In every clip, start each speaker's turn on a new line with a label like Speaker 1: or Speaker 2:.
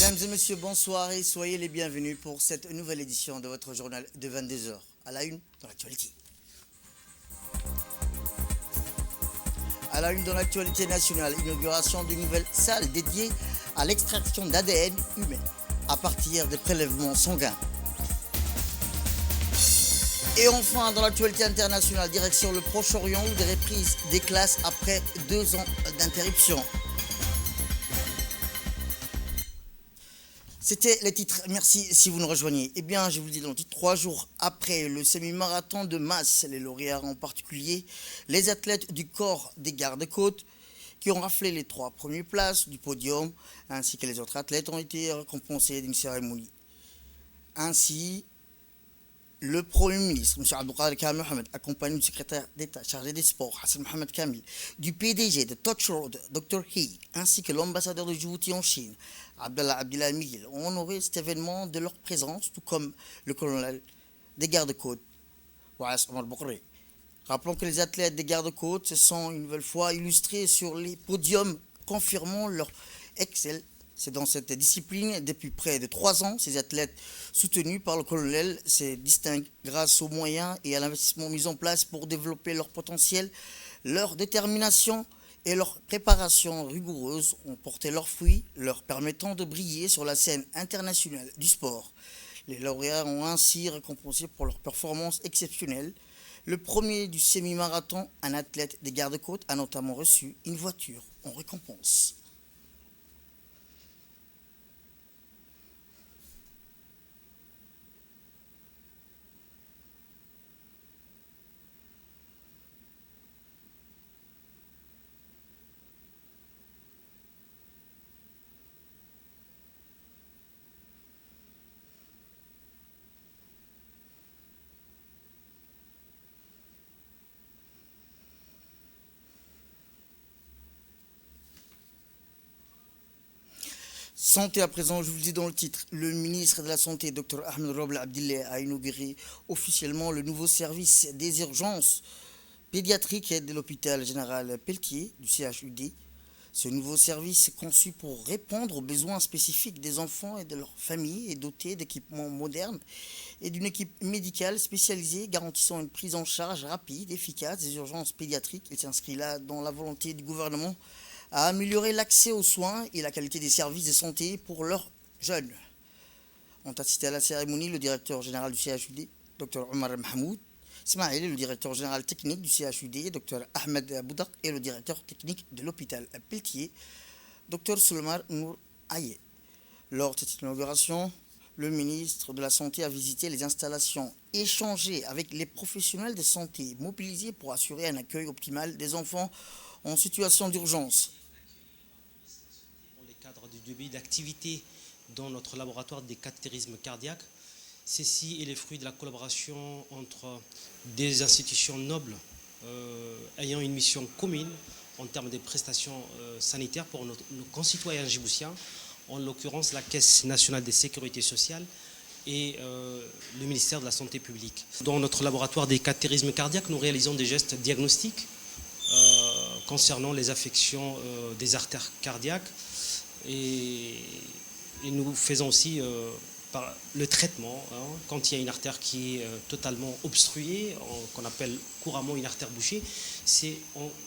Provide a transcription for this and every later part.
Speaker 1: Mesdames et messieurs, bonsoir et soyez les bienvenus pour cette nouvelle édition de votre journal de 22 heures. À la une dans l'actualité. À la une dans l'actualité nationale, inauguration d'une nouvelle salle dédiée à l'extraction d'ADN humain à partir des prélèvements sanguins. Et enfin, dans l'actualité internationale, direction le Proche-Orient où des reprises des classes après 2 ans d'interruption. C'était les titres. Merci si vous nous rejoignez. Eh bien, je vous le dis dans le titre, 3 jours après le semi-marathon de masse, les lauréats en particulier, les athlètes du corps des gardes-côtes qui ont raflé les 3 premières places du podium, ainsi que les autres athlètes ont été récompensés d'une cérémonie. Ainsi, le Premier ministre, M. Abdelkader Kamel Mohamed, accompagné du secrétaire d'État chargé des sports, Hassan Mohamed Kamil, du PDG de Touch Road, Dr. He, ainsi que l'ambassadeur de Djibouti en Chine, Abdallah Abdillah Miguel, ont honoré cet événement de leur présence, tout comme le colonel des gardes-côtes, Waas Omar Boukri. Rappelons que les athlètes des gardes-côtes se sont une nouvelle fois illustrés sur les podiums, confirmant leur excellence. C'est dans cette discipline, depuis près de 3 ans, ces athlètes soutenus par le colonel se distinguent grâce aux moyens et à l'investissement mis en place pour développer leur potentiel. Leur détermination et leur préparation rigoureuse ont porté leurs fruits, leur permettant de briller sur la scène internationale du sport. Les lauréats ont ainsi récompensé pour leur performance exceptionnelle. Le premier du semi-marathon, un athlète des gardes-côtes, a notamment reçu une voiture en récompense. Santé à présent, je vous le dis dans le titre, le ministre de la Santé, Dr Ahmed Roble Abdillah, a inauguré officiellement le nouveau service des urgences pédiatriques de l'hôpital général Pelletier du CHUD. Ce nouveau service est conçu pour répondre aux besoins spécifiques des enfants et de leurs familles et doté d'équipements modernes et d'une équipe médicale spécialisée garantissant une prise en charge rapide, efficace des urgences pédiatriques. Il s'inscrit là dans la volonté du gouvernement à améliorer l'accès aux soins et la qualité des services de santé pour leurs jeunes. Ont assisté à la cérémonie le directeur général du CHUD, Dr Omar Mahmoud, Ismail, le directeur général technique du CHUD, Dr Ahmed Boudak, et le directeur technique de l'hôpital Pelletier, Dr Souleymane Nour Aye. Lors de cette inauguration, le ministre de la Santé a visité les installations, échangé avec les professionnels de santé mobilisés pour assurer un accueil optimal des enfants en situation d'urgence.
Speaker 2: Dans le cadre du début d'activité dans notre laboratoire des cathétérismes cardiaques, ceci est le fruit de la collaboration entre des institutions nobles ayant une mission commune en termes de prestations sanitaires pour nos concitoyens djiboutiens, en l'occurrence la Caisse nationale de sécurité sociale et le ministère de la Santé publique. Dans notre laboratoire des cathétérismes cardiaques, nous réalisons des gestes diagnostiques concernant les affections des artères cardiaques et nous faisons aussi par le traitement, quand il y a une artère qui est totalement obstruée, qu'on appelle couramment une artère bouchée. C'est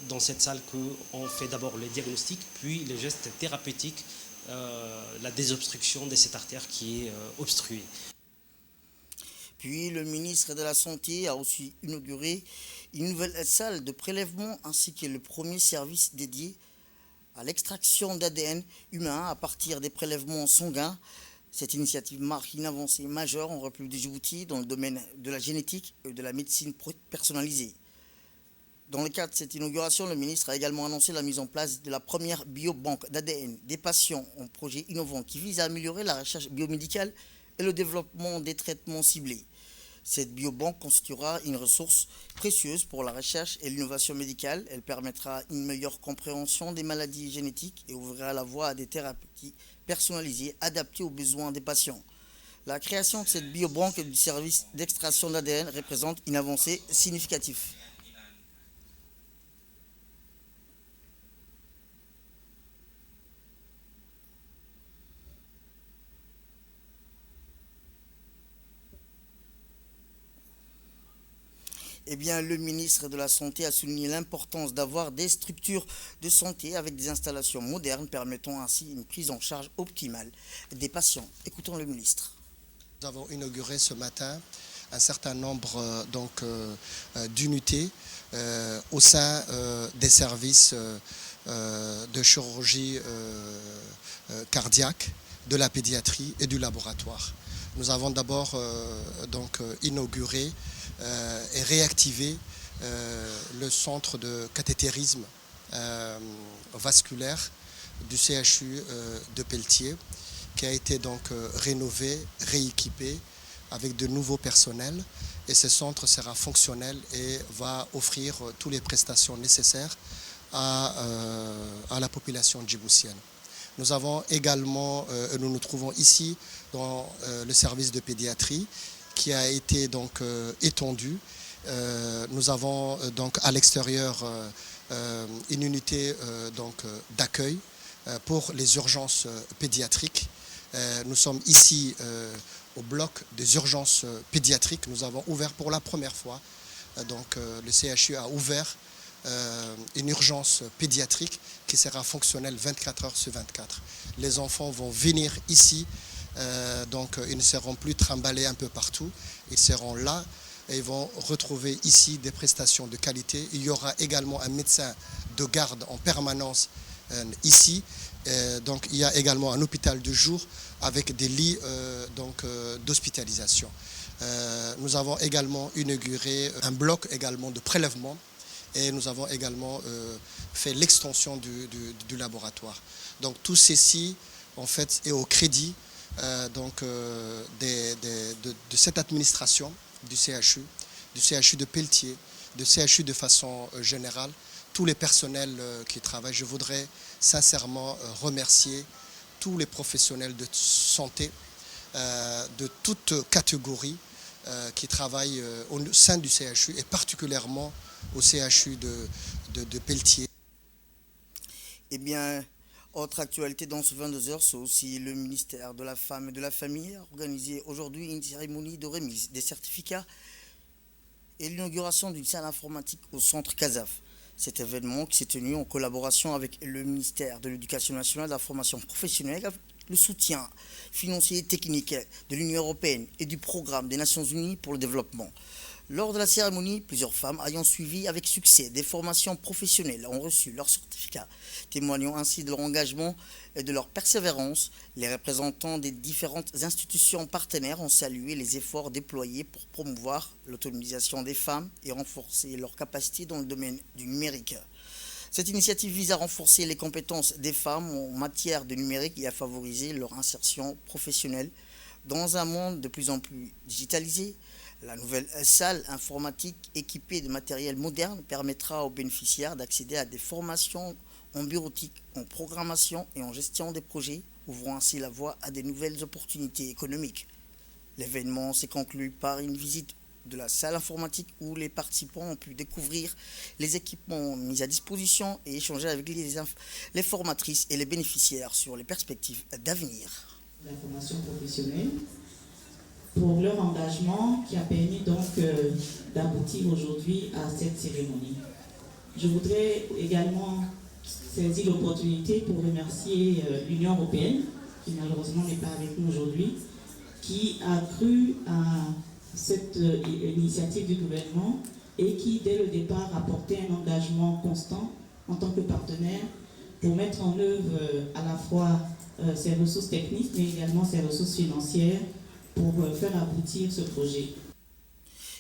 Speaker 2: dans cette salle qu'on fait d'abord le diagnostic, puis les gestes thérapeutiques, la désobstruction de cette artère qui est obstruée.
Speaker 1: Puis le ministre de la Santé a aussi inauguré une nouvelle salle de prélèvement ainsi que le premier service dédié à l'extraction d'ADN humain à partir des prélèvements sanguins. Cette initiative marque une avancée majeure en République de Djibouti dans le domaine de la génétique et de la médecine personnalisée. Dans le cadre de cette inauguration, le ministre a également annoncé la mise en place de la première biobanque d'ADN des patients, un projet innovant qui vise à améliorer la recherche biomédicale et le développement des traitements ciblés. Cette biobanque constituera une ressource précieuse pour la recherche et l'innovation médicale. Elle permettra une meilleure compréhension des maladies génétiques et ouvrira la voie à des thérapies personnalisées adaptées aux besoins des patients. La création de cette biobanque et du service d'extraction d'ADN représente une avancée significative. Eh bien, le ministre de la Santé a souligné l'importance d'avoir des structures de santé avec des installations modernes permettant ainsi une prise en charge optimale des patients. Écoutons le ministre.
Speaker 3: Nous avons inauguré ce matin un certain nombre d'unités au sein des services de chirurgie cardiaque, de la pédiatrie et du laboratoire. Nous avons d'abord inauguré et réactivé le centre de cathétérisme vasculaire du CHU de Pelletier, qui a été donc rénové, rééquipé avec de nouveaux personnels, et ce centre sera fonctionnel et va offrir toutes les prestations nécessaires à la population djiboutienne. Nous avons également, nous nous trouvons ici dans le service de pédiatrie qui a été donc étendu. Nous avons donc à l'extérieur une unité d'accueil pour les urgences pédiatriques. Nous sommes ici au bloc des urgences pédiatriques. Nous avons ouvert pour la première fois, le CHU a ouvert une urgence pédiatrique qui sera fonctionnelle 24 heures sur 24. Les enfants vont venir ici, ils ne seront plus trimballés un peu partout, ils seront là et ils vont retrouver ici des prestations de qualité. Il y aura également un médecin de garde en permanence ici. Il y a également un hôpital de jour avec des lits d'hospitalisation. Nous avons également inauguré un bloc également de prélèvement et nous avons également fait l'extension du laboratoire. Donc tout ceci en fait est au crédit de cette administration du CHU de Pelletier, du CHU de façon générale, tous les personnels qui travaillent. Je voudrais sincèrement remercier tous les professionnels de santé de toutes catégories qui travaillent au sein du CHU et particulièrement au CHU de Pelletier.
Speaker 1: Eh bien, autre actualité dans ce 22h, c'est aussi le ministère de la Femme et de la Famille a organisé aujourd'hui une cérémonie de remise des certificats et l'inauguration d'une salle informatique au centre CASAF. Cet événement qui s'est tenu en collaboration avec le ministère de l'Éducation nationale, de la formation professionnelle, avec le soutien financier et technique de l'Union européenne et du programme des Nations unies pour le développement. Lors de la cérémonie, plusieurs femmes ayant suivi avec succès des formations professionnelles ont reçu leur certificat, témoignant ainsi de leur engagement et de leur persévérance. Les représentants des différentes institutions partenaires ont salué les efforts déployés pour promouvoir l'autonomisation des femmes et renforcer leurs capacités dans le domaine du numérique. Cette initiative vise à renforcer les compétences des femmes en matière de numérique et à favoriser leur insertion professionnelle dans un monde de plus en plus digitalisé. La nouvelle salle informatique équipée de matériel moderne permettra aux bénéficiaires d'accéder à des formations en bureautique, en programmation et en gestion des projets, ouvrant ainsi la voie à des nouvelles opportunités économiques. L'événement s'est conclu par une visite de la salle informatique où les participants ont pu découvrir les équipements mis à disposition et échanger avec les formatrices et les bénéficiaires sur les perspectives d'avenir.
Speaker 4: La formation professionnelle pour leur engagement qui a permis donc d'aboutir aujourd'hui à cette cérémonie. Je voudrais également saisir l'opportunité pour remercier l'Union européenne, qui malheureusement n'est pas avec nous aujourd'hui, qui a cru à cette initiative du gouvernement et qui, dès le départ, a porté un engagement constant en tant que partenaire pour mettre en œuvre à la fois ses ressources techniques, mais également ses ressources financières pour faire aboutir ce projet.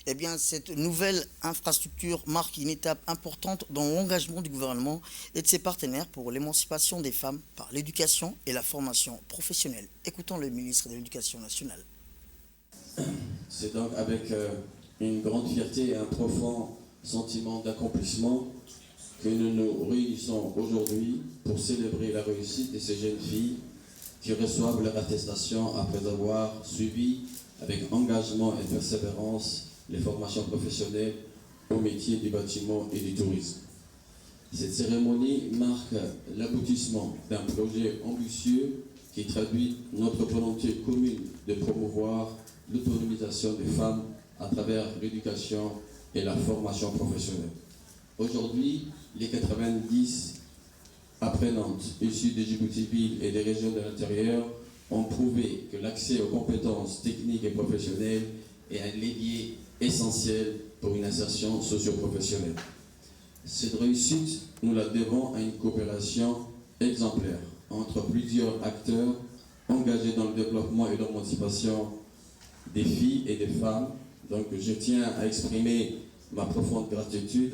Speaker 1: Eh bien, cette nouvelle infrastructure marque une étape importante dans l'engagement du gouvernement et de ses partenaires pour l'émancipation des femmes par l'éducation et la formation professionnelle. Écoutons le ministre de l'Éducation nationale.
Speaker 5: C'est donc avec une grande fierté et un profond sentiment d'accomplissement que nous nous réunissons aujourd'hui pour célébrer la réussite de ces jeunes filles qui reçoivent leur attestation après avoir suivi avec engagement et persévérance les formations professionnelles au métier du bâtiment et du tourisme. Cette cérémonie marque l'aboutissement d'un projet ambitieux qui traduit notre volonté commune de promouvoir l'autonomisation des femmes à travers l'éducation et la formation professionnelle. Aujourd'hui, les 90 apprenantes issues de Djibouti-Ville et des régions de l'intérieur ont prouvé que l'accès aux compétences techniques et professionnelles est un levier essentiel pour une insertion socio-professionnelle. Cette réussite, nous la devons à une coopération exemplaire entre plusieurs acteurs engagés dans le développement et l'émancipation des filles et des femmes. Donc je tiens à exprimer ma profonde gratitude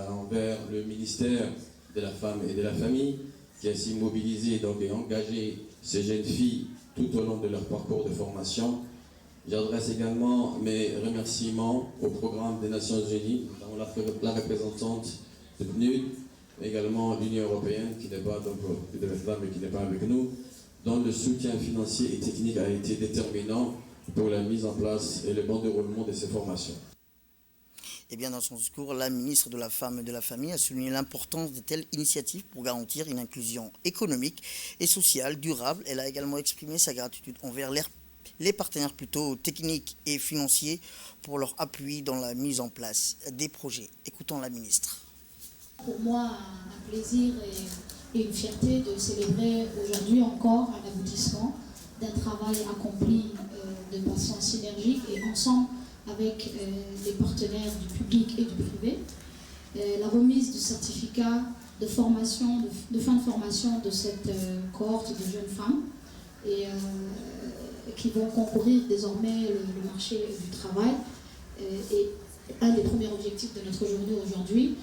Speaker 5: envers le ministère de la Femme et de la Famille qui a ainsi mobilisé et engagé ces jeunes filles tout au long de leur parcours de formation. J'adresse également mes remerciements au programme des Nations Unies, dont la représentante de PNUD, mais également l'Union européenne qui n'est pas, mais qui n'est pas avec nous, dont le soutien financier et technique a été déterminant pour la mise en place et le bon déroulement de ces formations.
Speaker 1: Eh bien, dans son discours, la ministre de la Femme et de la Famille a souligné l'importance de telles initiatives pour garantir une inclusion économique et sociale durable. Elle a également exprimé sa gratitude envers les partenaires plutôt techniques et financiers pour leur appui dans la mise en place des projets. Écoutons la ministre.
Speaker 6: Pour moi, un plaisir et une fierté de célébrer aujourd'hui encore un aboutissement d'un travail accompli de façon synergique et ensemble avec les partenaires du public et du privé. La remise du certificat de formation, de fin de formation de cette cohorte de jeunes femmes et qui vont concourir désormais le marché du travail est un des premiers objectifs de notre journée aujourd'hui.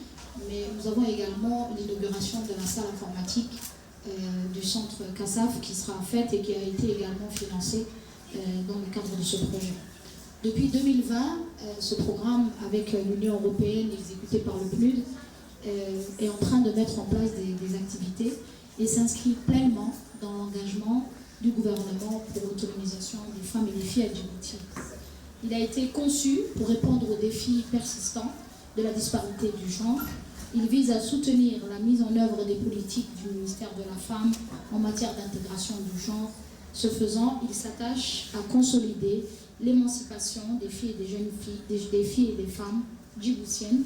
Speaker 6: Mais nous avons également l'inauguration de la salle informatique du centre CASAF qui sera faite et qui a été également financée dans le cadre de ce projet. Depuis 2020, ce programme avec l'Union européenne exécuté par le PNUD est en train de mettre en place des activités et s'inscrit pleinement dans l'engagement du gouvernement pour l'autonomisation des femmes et des filles à Djibouti. Il a été conçu pour répondre aux défis persistants de la disparité du genre. Il vise à soutenir la mise en œuvre des politiques du ministère de la Femme en matière d'intégration du genre. Ce faisant, il s'attache à consolider l'émancipation des filles et des jeunes filles, des filles et des femmes djiboutiennes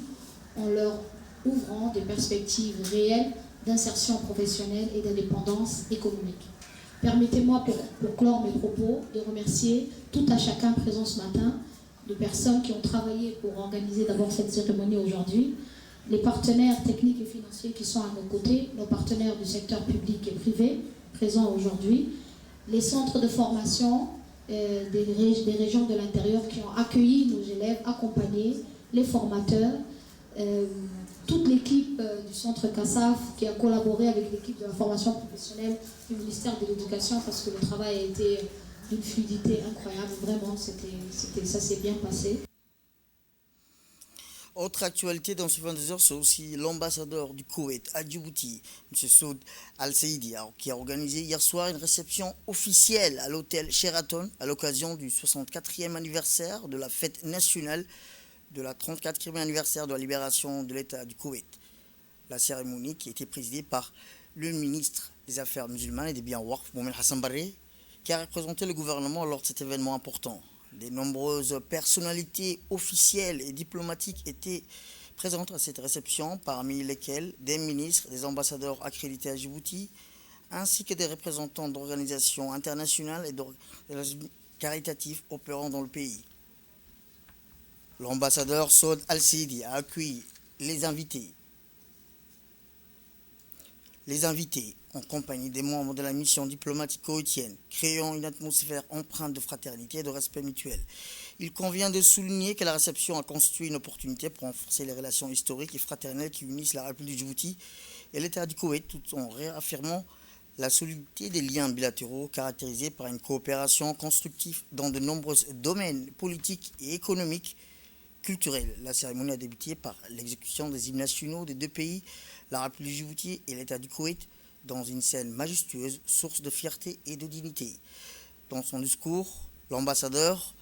Speaker 6: en leur ouvrant des perspectives réelles d'insertion professionnelle et d'indépendance économique. Permettez-moi, pour clore mes propos, de remercier tout à chacun présent ce matin, de personnes qui ont travaillé pour organiser d'abord cette cérémonie aujourd'hui, les partenaires techniques et financiers qui sont à nos côtés, nos partenaires du secteur public et privé présents aujourd'hui, les centres de formation des régions de l'intérieur qui ont accueilli nos élèves, accompagné les formateurs, toute l'équipe du centre CASAF qui a collaboré avec l'équipe de la formation professionnelle du ministère de l'Éducation parce que le travail a été d'une fluidité incroyable, vraiment, ça s'est bien passé.
Speaker 1: Autre actualité dans ce 22 heures, c'est aussi l'ambassadeur du Koweït à Djibouti, M. Saud Al-Saidi, qui a organisé hier soir une réception officielle à l'hôtel Sheraton à l'occasion du 64e anniversaire de la fête nationale de la 34e anniversaire de la libération de l'État du Koweït. La cérémonie qui a été présidée par le ministre des Affaires musulmanes et des biens Waqf, Mohamed Hassan Barre, qui a représenté le gouvernement lors de cet événement important. De nombreuses personnalités officielles et diplomatiques étaient présentes à cette réception, parmi lesquelles des ministres, des ambassadeurs accrédités à Djibouti, ainsi que des représentants d'organisations internationales et d'organisations caritatives opérant dans le pays. L'ambassadeur Saud Al-Saidi a accueilli les invités. Les invités, en compagnie des membres de la mission diplomatique koweïtienne, créant une atmosphère empreinte de fraternité et de respect mutuel. Il convient de souligner que la réception a constitué une opportunité pour renforcer les relations historiques et fraternelles qui unissent la République du Djibouti et l'État du Koweït, tout en réaffirmant la solidité des liens bilatéraux caractérisés par une coopération constructive dans de nombreux domaines politiques et économiques, culturels. La cérémonie a débuté par l'exécution des hymnes nationaux des deux pays, la République du Djibouti et l'État du Koweït, dans une scène majestueuse, source de fierté et de dignité. Dans son discours, l'ambassadeur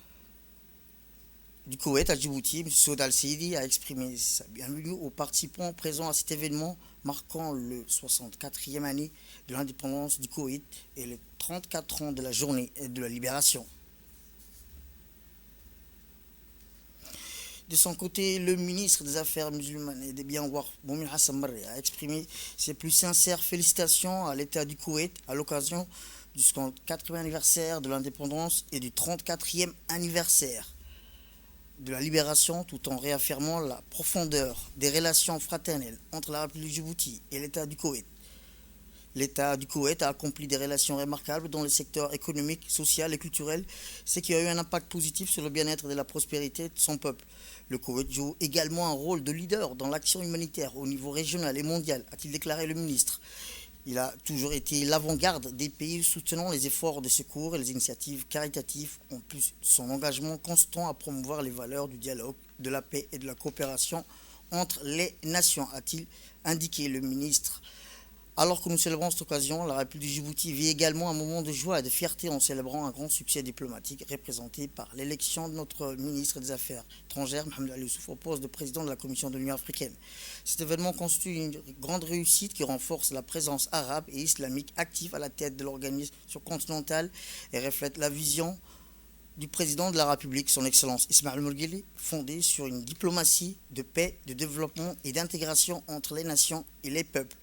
Speaker 1: du Koweït à Djibouti, M. Saud Al-Saidi, a exprimé sa bienvenue aux participants présents à cet événement marquant le 64e année de l'indépendance du Koweït et les 34 ans de la journée de la libération. De son côté, le ministre des Affaires musulmanes et des Biens War, Moumin Hassan Marri, a exprimé ses plus sincères félicitations à l'État du Koweït à l'occasion du 54e anniversaire de l'indépendance et du 34e anniversaire de la libération, tout en réaffirmant la profondeur des relations fraternelles entre la République de Djibouti et l'État du Koweït. L'État du Koweït a accompli des relations remarquables dans les secteurs économiques, social et culturel, ce qui a eu un impact positif sur le bien-être et la prospérité de son peuple. Le Koweït joue également un rôle de leader dans l'action humanitaire au niveau régional et mondial, a-t-il déclaré le ministre. Il a toujours été l'avant-garde des pays soutenant les efforts de secours et les initiatives caritatives, en plus de son engagement constant à promouvoir les valeurs du dialogue, de la paix et de la coopération entre les nations, a-t-il indiqué le ministre. Alors que nous célébrons cette occasion, la République du Djibouti vit également un moment de joie et de fierté en célébrant un grand succès diplomatique représenté par l'élection de notre ministre des Affaires étrangères, Mohamed Ali Youssouf, au poste de président de la Commission de l'Union africaine. Cet événement constitue une grande réussite qui renforce la présence arabe et islamique active à la tête de l'organisation continentale et reflète la vision du président de la République, son Excellence Ismaël Morgeli, fondée sur une diplomatie de paix, de développement et d'intégration entre les nations et les peuples.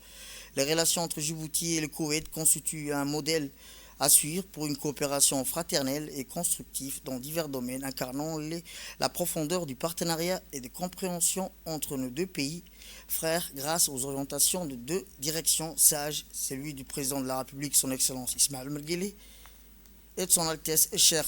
Speaker 1: Les relations entre Djibouti et le Koweït constituent un modèle à suivre pour une coopération fraternelle et constructive dans divers domaines, incarnant la profondeur du partenariat et de compréhension entre nos deux pays frères grâce aux orientations de deux directions sages, celui du président de la République, son Excellence Ismaël Morgeli, et de son Altesse Cheikh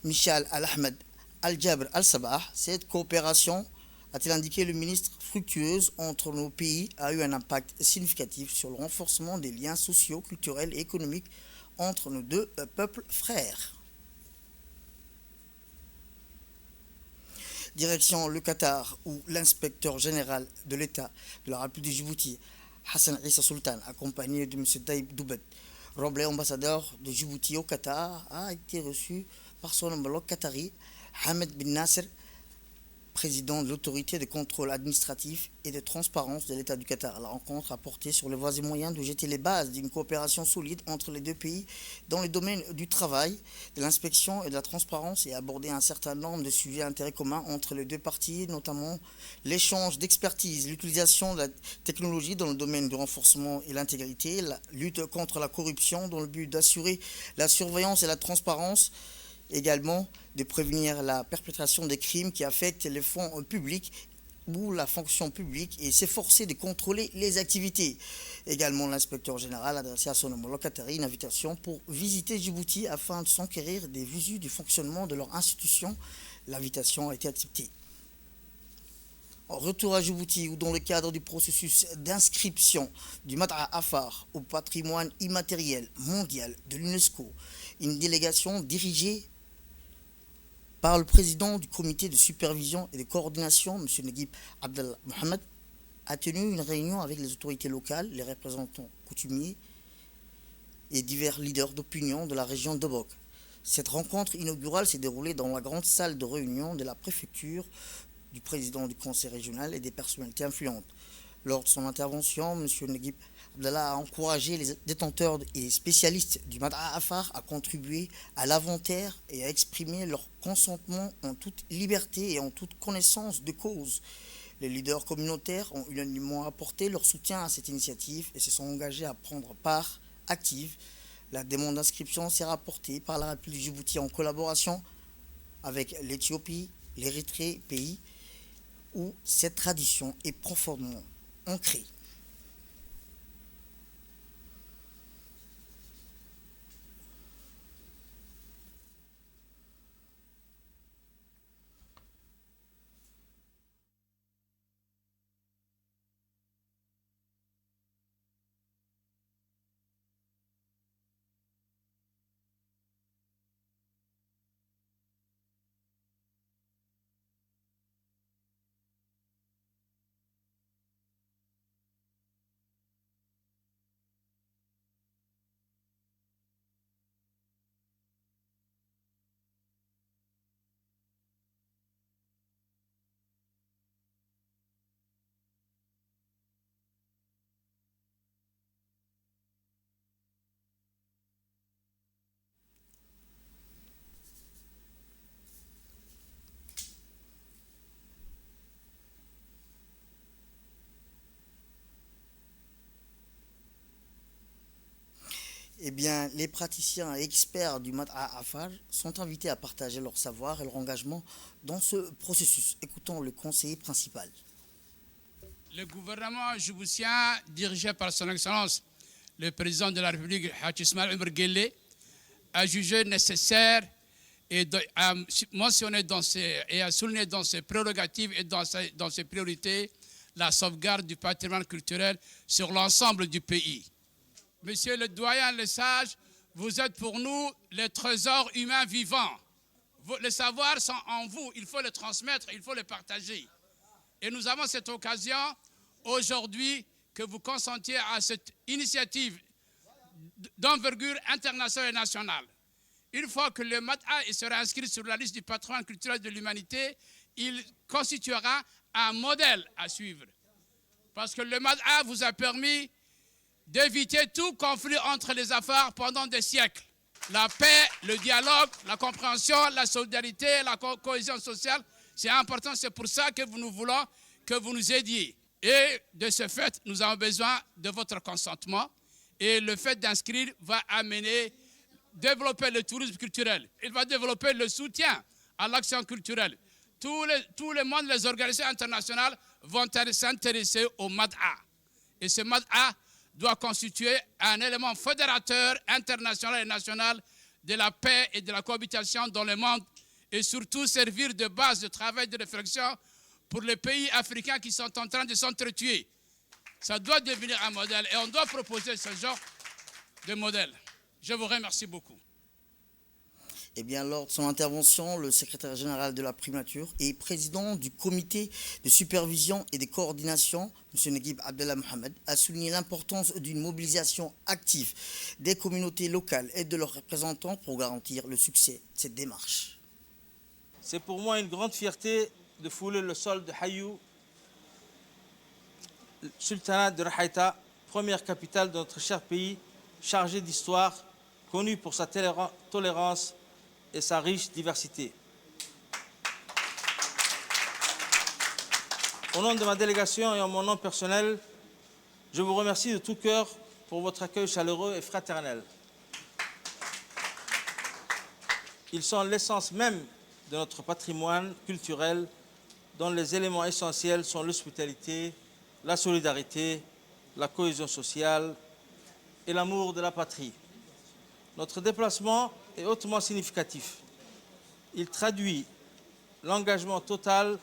Speaker 1: Michal Al-Ahmed Al-Jabr Al-Sabah. Cette coopération, a-t-il indiqué le ministre, fructueuse entre nos pays, a eu un impact significatif sur le renforcement des liens sociaux, culturels et économiques entre nos deux peuples frères. Direction le Qatar, où l'inspecteur général de l'État de la République de Djibouti, Hassan Issa Sultan, accompagné de M. Taïb Doubet, Roblé, ambassadeur de Djibouti au Qatar, a été reçu par son homologue qatari, Hamed bin Nasser, président de l'autorité de contrôle administratif et de transparence de l'État du Qatar. La rencontre a porté sur les voies et moyens de jeter les bases d'une coopération solide entre les deux pays dans les domaines du travail, de l'inspection et de la transparence et aborder un certain nombre de sujets d'intérêt commun entre les deux parties, notamment l'échange d'expertise, l'utilisation de la technologie dans le domaine du renforcement et l'intégrité, la lutte contre la corruption dans le but d'assurer la surveillance et la transparence, également de prévenir la perpétration des crimes qui affectent les fonds publics ou la fonction publique et s'efforcer de contrôler les activités. Également, l'inspecteur général a adressé à son homologue qatari une invitation pour visiter Djibouti afin de s'enquérir des visus du fonctionnement de leur institution. L'invitation a été acceptée. En retour à Djibouti, où dans le cadre du processus d'inscription du Mat'a Afar au patrimoine immatériel mondial de l'UNESCO, une délégation dirigée par le président du comité de supervision et de coordination, M. Naguib Abdel Mohamed, a tenu une réunion avec les autorités locales, les représentants coutumiers et divers leaders d'opinion de la région d'Obok. Cette rencontre inaugurale s'est déroulée dans la grande salle de réunion de la préfecture du président du conseil régional et des personnalités influentes. Lors de son intervention, M. Naguib Abdallah a encouragé les détenteurs et spécialistes du Mat'a Afar à contribuer à l'inventaire et à exprimer leur consentement en toute liberté et en toute connaissance de cause. Les leaders communautaires ont unanimement apporté leur soutien à cette initiative et se sont engagés à prendre part active. La demande d'inscription sera portée par la République de Djibouti en collaboration avec l'Éthiopie, l'Érythrée, pays où cette tradition est profondément ancrée. Eh bien, les praticiens et experts du Mad'a Afar sont invités à partager leur savoir et leur engagement dans ce processus. Écoutons le conseiller principal.
Speaker 7: Le gouvernement djiboutien, dirigé par son Excellence le président de la République, Hadji Ismaël Omar Guelleh, a jugé nécessaire et a mentionné et a souligné dans ses prérogatives et dans ses priorités la sauvegarde du patrimoine culturel sur l'ensemble du pays. Monsieur le doyen, le sage, vous êtes pour nous les trésors humains vivants. Les savoirs sont en vous, il faut les transmettre, il faut les partager. Et nous avons cette occasion aujourd'hui que vous consentiez à cette initiative d'envergure internationale et nationale. Une fois que le Mad'a sera inscrit sur la liste du patrimoine culturel de l'humanité, il constituera un modèle à suivre. Parce que le Mad'a vous a permis d'éviter tout conflit entre les Afars pendant des siècles. La paix, le dialogue, la compréhension, la solidarité, la cohésion sociale, c'est important. C'est pour ça que nous voulons que vous nous aidiez. Et de ce fait, nous avons besoin de votre consentement. Et le fait d'inscrire va développer le tourisme culturel. Il va développer le soutien à l'action culturelle. Tout le monde, les organisations internationales vont s'intéresser au Mad'a. Et ce Mad'a doit constituer un élément fédérateur international et national de la paix et de la cohabitation dans le monde et surtout servir de base de travail de réflexion pour les pays africains qui sont en train de s'entretuer. Ça doit devenir un modèle et on doit proposer ce genre de modèle. Je vous remercie beaucoup.
Speaker 1: Eh bien, lors de son intervention, le secrétaire général de la primature et président du comité de supervision et de coordination, M. Neguib Abdellah Mohamed, a souligné l'importance d'une mobilisation active des communautés locales et de leurs représentants pour garantir le succès de cette démarche.
Speaker 8: C'est pour moi une grande fierté de fouler le sol de Hayou, sultanat de Rahaïta, première capitale de notre cher pays, chargée d'histoire, connue pour sa tolérance et sa riche diversité. Au nom de ma délégation et en mon nom personnel, je vous remercie de tout cœur pour votre accueil chaleureux et fraternel. Ils sont l'essence même de notre patrimoine culturel, dont les éléments essentiels sont l'hospitalité, la solidarité, la cohésion sociale et l'amour de la patrie. Notre déplacement est hautement significatif. Il traduit l'engagement total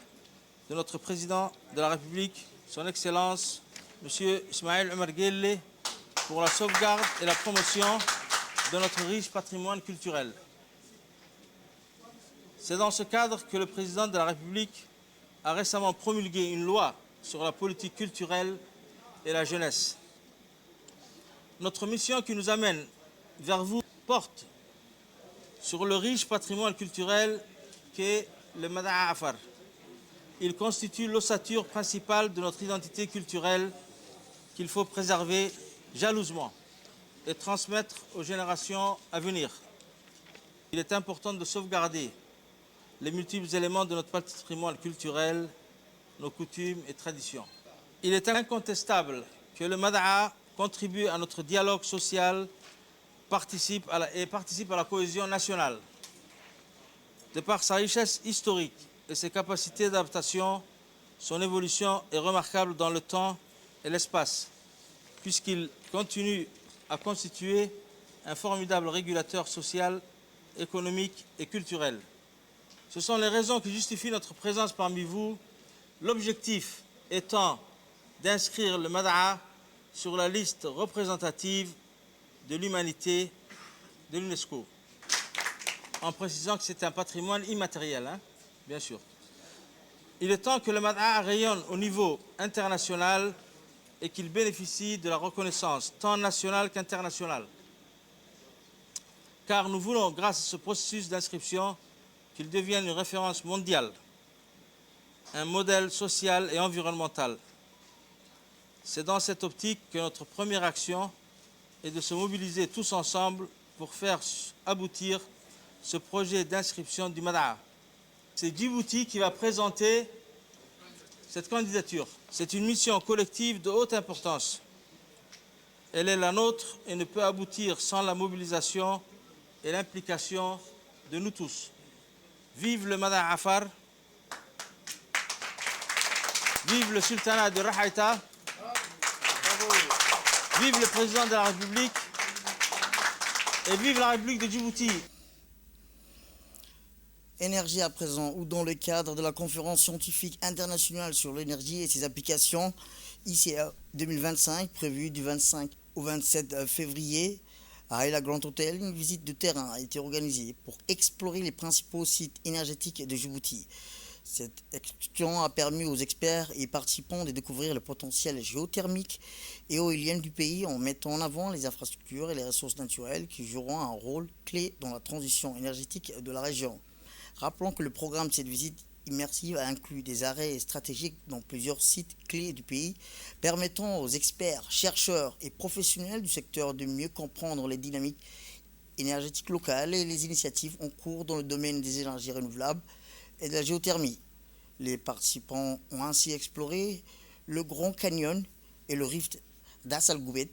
Speaker 8: de notre président de la République, son Excellence, M. Ismaël Omar Guelleh, pour la sauvegarde et la promotion de notre riche patrimoine culturel. C'est dans ce cadre que le président de la République a récemment promulgué une loi sur la politique culturelle et la jeunesse. Notre mission qui nous amène vers vous porte sur le riche patrimoine culturel qu'est le Mad'a Afar. Il constitue l'ossature principale de notre identité culturelle qu'il faut préserver jalousement et transmettre aux générations à venir. Il est important de sauvegarder les multiples éléments de notre patrimoine culturel, nos coutumes et traditions. Il est incontestable que le Mad'a contribue à notre dialogue social participe à la cohésion nationale. De par sa richesse historique et ses capacités d'adaptation, son évolution est remarquable dans le temps et l'espace, puisqu'il continue à constituer un formidable régulateur social, économique et culturel. Ce sont les raisons qui justifient notre présence parmi vous, l'objectif étant d'inscrire le Mad'a sur la liste représentative de l'humanité de l'UNESCO, en précisant que c'est un patrimoine immatériel, bien sûr. Il est temps que le Mad'a rayonne au niveau international et qu'il bénéficie de la reconnaissance tant nationale qu'internationale. Car nous voulons, grâce à ce processus d'inscription, qu'il devienne une référence mondiale, un modèle social et environnemental. C'est dans cette optique que notre première action est de se mobiliser tous ensemble pour faire aboutir ce projet d'inscription du Mad'a. C'est Djibouti qui va présenter cette candidature. C'est une mission collective de haute importance. Elle est la nôtre et ne peut aboutir sans la mobilisation et l'implication de nous tous. Vive le Mada Afar, vive le sultanat de Rahaïta, vive le président de la République et vive la République de Djibouti.
Speaker 1: Énergie à présent, ou dans le cadre de la conférence scientifique internationale sur l'énergie et ses applications, ICA 2025, prévue du 25 au 27 février, à Ella Grand Hotel, une visite de terrain a été organisée pour explorer les principaux sites énergétiques de Djibouti. Cette excursion a permis aux experts et participants de découvrir le potentiel géothermique et éolien du pays en mettant en avant les infrastructures et les ressources naturelles qui joueront un rôle clé dans la transition énergétique de la région. Rappelons que le programme de cette visite immersive a inclus des arrêts stratégiques dans plusieurs sites clés du pays, permettant aux experts, chercheurs et professionnels du secteur de mieux comprendre les dynamiques énergétiques locales et les initiatives en cours dans le domaine des énergies renouvelables et de la géothermie. Les participants ont ainsi exploré le Grand Canyon et le rift d'Assal Goubet,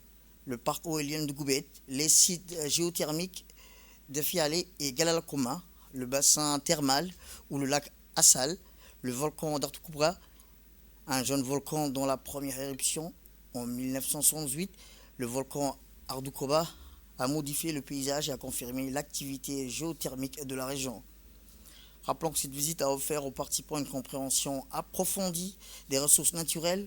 Speaker 1: le parc éolien de Goubet, les sites géothermiques de Fiale et Galalakoma, le bassin thermal ou le lac Assal, le volcan d'Artukoubra, un jeune volcan dont la première éruption en 1968, le volcan Ardoukoba a modifié le paysage et a confirmé l'activité géothermique de la région. Rappelons que cette visite a offert aux participants une compréhension approfondie des ressources naturelles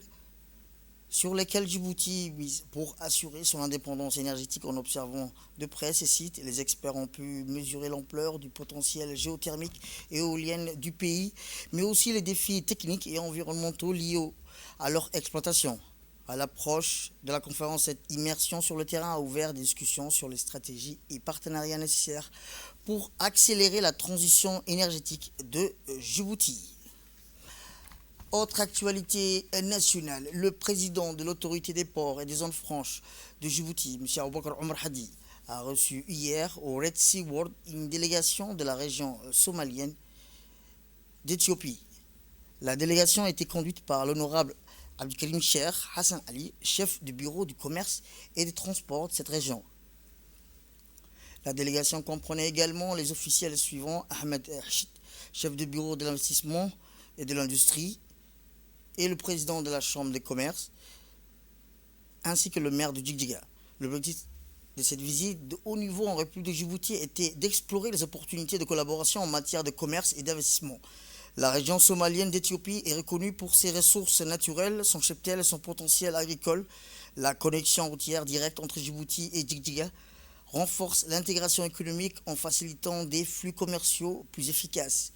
Speaker 1: sur lesquelles Djibouti mise pour assurer son indépendance énergétique. En observant de près ces sites, les experts ont pu mesurer l'ampleur du potentiel géothermique et éolien du pays, mais aussi les défis techniques et environnementaux liés à leur exploitation. À l'approche de la conférence, cette immersion sur le terrain a ouvert des discussions sur les stratégies et partenariats nécessaires pour accélérer la transition énergétique de Djibouti. Autre actualité nationale, le président de l'autorité des ports et des zones franches de Djibouti, M. Aboubakar Omar Hadi, a reçu hier au Red Sea World une délégation de la région somalienne d'Éthiopie. La délégation a été conduite par l'honorable Abdelkarim Cheikh Hassan Ali, chef du bureau du commerce et des transports de cette région. La délégation comprenait également les officiels suivants: Ahmed Hachid, chef du bureau de l'investissement et de l'industrie, et le président de la Chambre des commerces, ainsi que le maire de Djigdjiga. L'objectif de cette visite de haut niveau en République de Djibouti était d'explorer les opportunités de collaboration en matière de commerce et d'investissement. La région somalienne d'Éthiopie est reconnue pour ses ressources naturelles, son cheptel et son potentiel agricole. La connexion routière directe entre Djibouti et Djigdjiga renforce l'intégration économique en facilitant des flux commerciaux plus efficaces.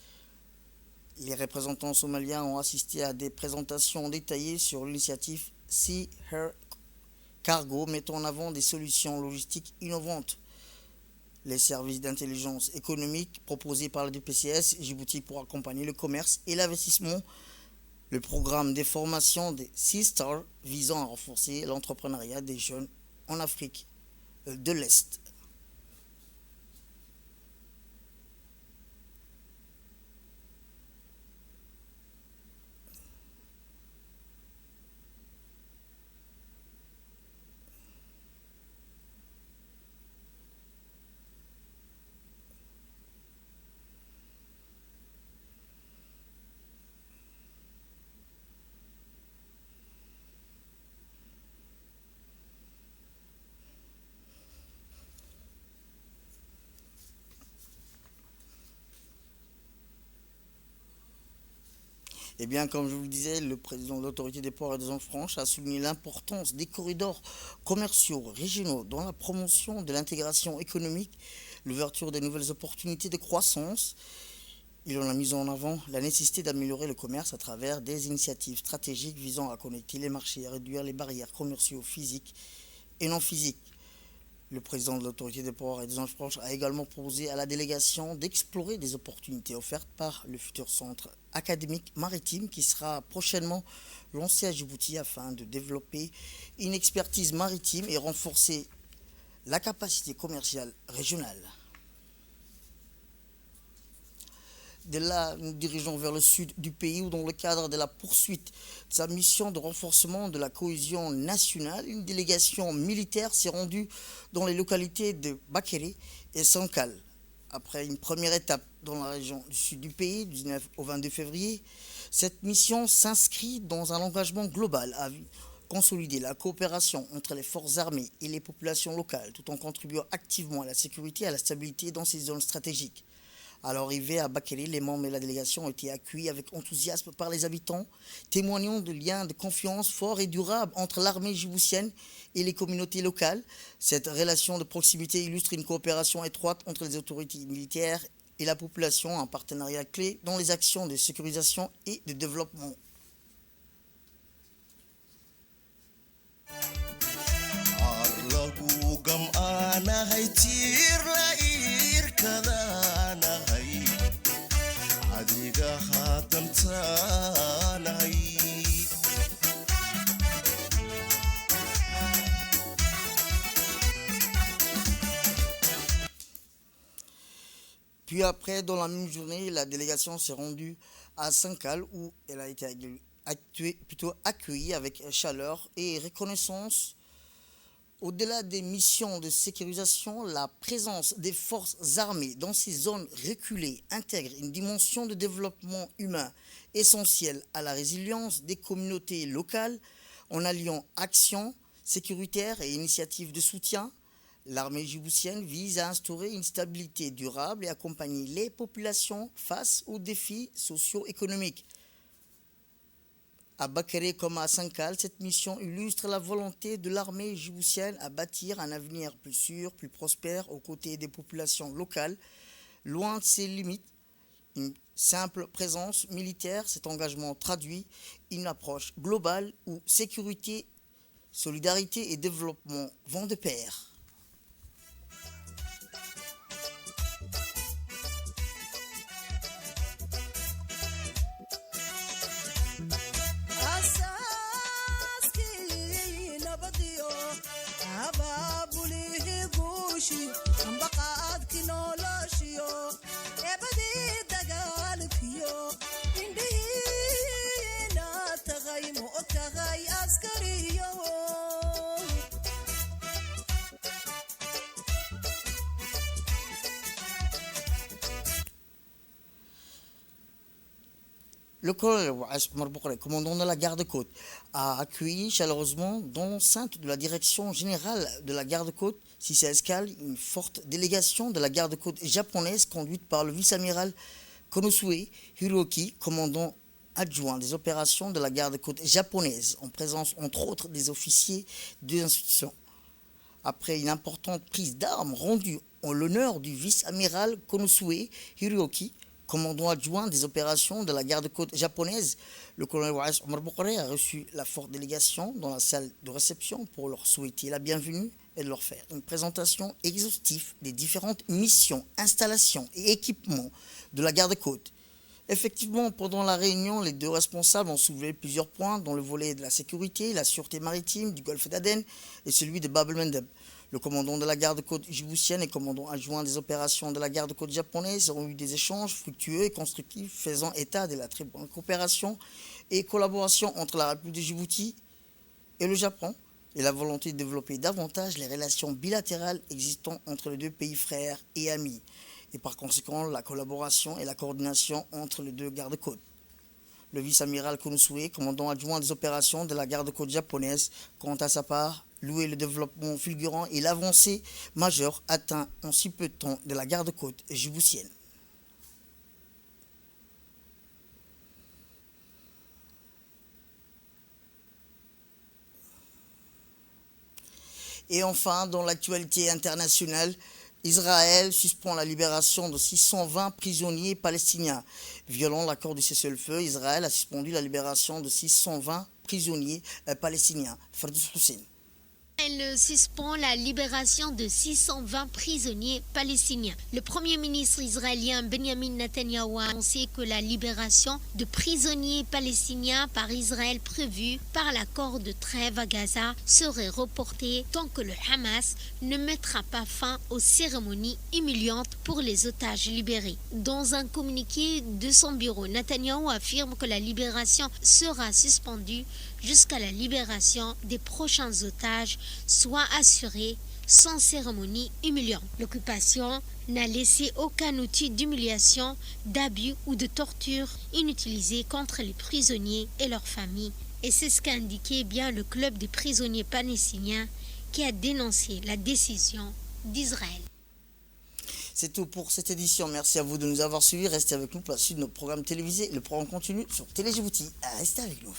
Speaker 1: Les représentants somaliens ont assisté à des présentations détaillées sur l'initiative Sea Air Cargo, mettant en avant des solutions logistiques innovantes. Les services d'intelligence économique proposés par la DPCS Djibouti pour accompagner le commerce et l'investissement, le programme de formation des Sea Stars visant à renforcer l'entrepreneuriat des jeunes en Afrique de l'Est. Eh bien, comme je vous le disais, le président de l'autorité des ports et des zones franches a souligné l'importance des corridors commerciaux régionaux dans la promotion de l'intégration économique, l'ouverture de nouvelles opportunités de croissance. Il en a mis en avant la nécessité d'améliorer le commerce à travers des initiatives stratégiques visant à connecter les marchés et à réduire les barrières commerciales physiques et non physiques. Le président de l'autorité des ports et des zones franches a également proposé à la délégation d'explorer des opportunités offertes par le futur centre académique maritime qui sera prochainement lancé à Djibouti afin de développer une expertise maritime et renforcer la capacité commerciale régionale. De là, nous dirigeons vers le sud du pays où, dans le cadre de la poursuite de sa mission de renforcement de la cohésion nationale, une délégation militaire s'est rendue dans les localités de Bakéré et Sankal. Après une première étape dans la région du sud du pays, du 19 au 22 février, cette mission s'inscrit dans un engagement global à consolider la coopération entre les forces armées et les populations locales, tout en contribuant activement à la sécurité et à la stabilité dans ces zones stratégiques. À l'arrivée à Bakéré, les membres de la délégation ont été accueillis avec enthousiasme par les habitants, témoignant de liens de confiance forts et durables entre l'armée djiboutienne et les communautés locales. Cette relation de proximité illustre une coopération étroite entre les autorités militaires et la population, un partenariat clé dans les actions de sécurisation et de développement. Puis après, dans la même journée, la délégation s'est rendue à Sankal où elle a été accueillie avec chaleur et reconnaissance. Au-delà des missions de sécurisation, la présence des forces armées dans ces zones reculées intègre une dimension de développement humain essentielle à la résilience des communautés locales en alliant actions sécuritaires et initiatives de soutien. L'armée djiboutienne vise à instaurer une stabilité durable et accompagner les populations face aux défis socio-économiques. À Bakéré comme à Sankal, cette mission illustre la volonté de l'armée djiboutienne à bâtir un avenir plus sûr, plus prospère aux côtés des populations locales. Loin de ses limites, une simple présence militaire, cet engagement traduit une approche globale où sécurité, solidarité et développement vont de pair. Le colonel Omar Boukre, commandant de la garde-côte, a accueilli chaleureusement dans l'enceinte de la direction générale de la garde-côte, Sissi Escale, une forte délégation de la garde-côte japonaise conduite par le vice-amiral Konosuke Hiroki, commandant adjoint des opérations de la garde-côte japonaise, en présence entre autres des officiers de l'institution. Après une importante prise d'armes rendue en l'honneur du vice-amiral Konosuke Hiroki, commandant adjoint des opérations de la garde-côte japonaise, le colonel Omar Boukre a reçu la forte délégation dans la salle de réception pour leur souhaiter la bienvenue et de leur faire une présentation exhaustive des différentes missions, installations et équipements de la garde-côte. Effectivement, pendant la réunion, les deux responsables ont soulevé plusieurs points dans le volet de la sécurité, la sûreté maritime du golfe d'Aden et celui de Bab el-Mandeb. Le commandant de la garde-côte djiboutienne et commandant adjoint des opérations de la garde-côte japonaise ont eu des échanges fructueux et constructifs faisant état de la très bonne coopération et collaboration entre la République de Djibouti et le Japon et la volonté de développer davantage les relations bilatérales existant entre les deux pays frères et amis et par conséquent la collaboration et la coordination entre les deux gardes-côtes. Le vice-amiral Konosuke, commandant adjoint des opérations de la garde-côte japonaise, quant à sa part, louer le développement fulgurant et l'avancée majeure atteinte en si peu de temps de la garde-côte djiboutienne. Et enfin, dans l'actualité internationale, Israël suspend la libération de 620 prisonniers palestiniens. Violant l'accord du cessez-le-feu, Israël a suspendu la libération de 620 prisonniers palestiniens. Ferdous Hussein.
Speaker 9: Elle suspend la libération de 620 prisonniers palestiniens. Le Premier ministre israélien Benjamin Netanyahou a annoncé que la libération de prisonniers palestiniens par Israël prévue par l'accord de trêve à Gaza serait reportée tant que le Hamas ne mettra pas fin aux cérémonies humiliantes pour les otages libérés. Dans un communiqué de son bureau, Netanyahou affirme que la libération sera suspendue jusqu'à la libération des prochains otages soit assurée sans cérémonie humiliante. L'occupation n'a laissé aucun outil d'humiliation, d'abus ou de torture inutilisé contre les prisonniers et leurs familles. Et c'est ce qu'a indiqué bien le club des prisonniers palestiniens qui a dénoncé la décision d'Israël.
Speaker 1: C'est tout pour cette édition. Merci à vous de nous avoir suivis. Restez avec nous pour la suite de nos programmes télévisés. Le programme continue sur Télé Djibouti. Restez avec nous.